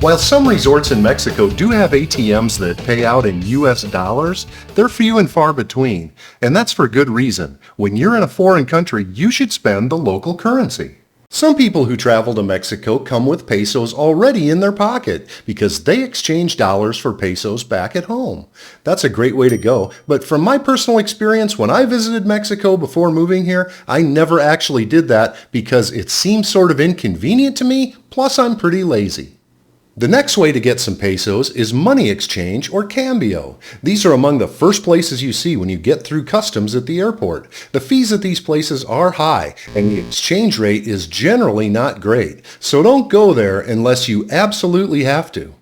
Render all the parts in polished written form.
While some resorts in Mexico do have ATMs that pay out in US dollars, they're few and far between, and that's for good reason. When you're in a foreign country, you should spend the local currency. Some people who travel to Mexico come with pesos already in their pocket because they exchange dollars for pesos back at home. That's a great way to go, but from my personal experience, when I visited Mexico before moving here, I never actually did that because it seemed sort of inconvenient to me, plus I'm pretty lazy. The next way to get some pesos is money exchange or cambio. These are among the first places you see when you get through customs at the airport. The fees at these places are high and the exchange rate is generally not great, so don't go there unless you absolutely have to.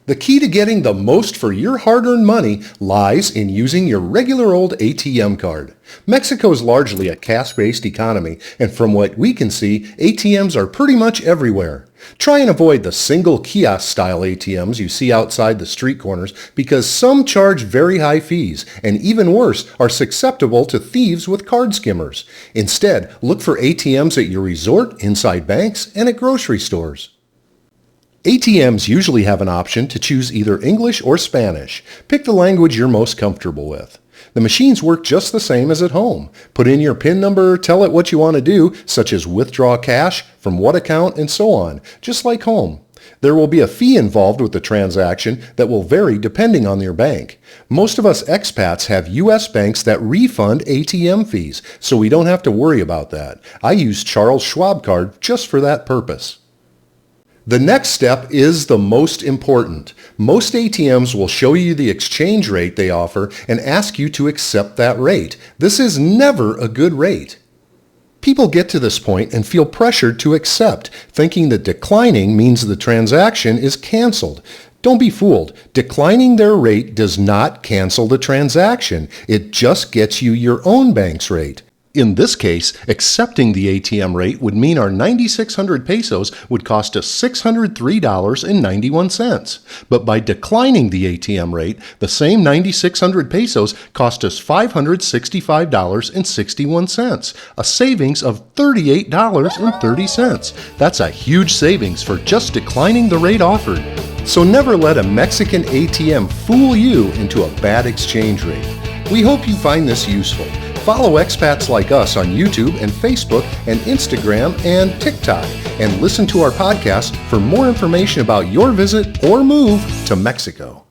The key to getting the most for your hard-earned money lies in using your regular old ATM card. Mexico is largely a cash-based economy, and from what we can see, ATMs are pretty much everywhere. Try and avoid the single kiosk-style ATMs you see outside the street corners because some charge very high fees, and even worse, are susceptible to thieves with card skimmers. Instead, look for ATMs at your resort, inside banks, and at grocery stores. ATMs usually have an option to choose either English or Spanish. Pick the language you're most comfortable with. The machines work just the same as at home. Put in your PIN number, tell it what you want to do, such as withdraw cash, from what account, and so on, just like home. There will be a fee involved with the transaction that will vary depending on your bank. Most of us expats have U.S. banks that refund ATM fees, so we don't have to worry about that. I use Charles Schwab card just for that purpose. The next step is the most important. Most ATMs will show you the exchange rate they offer and ask you to accept that rate. This is never a good rate. People get to this point and feel pressured to accept, thinking that declining means the transaction is canceled. Don't be fooled. Declining their rate does not cancel the transaction. It just gets you your own bank's rate. In this case, accepting the ATM rate would mean our 9,600 pesos would cost us $603.91. But by declining the ATM rate, the same 9,600 pesos cost us $565.61, a savings of $38.30. That's a huge savings for just declining the rate offered. So never let a Mexican ATM fool you into a bad exchange rate. We hope you find this useful. Follow expats like us on YouTube and Facebook and Instagram and TikTok, and listen to our podcast for more information about your visit or move to Mexico.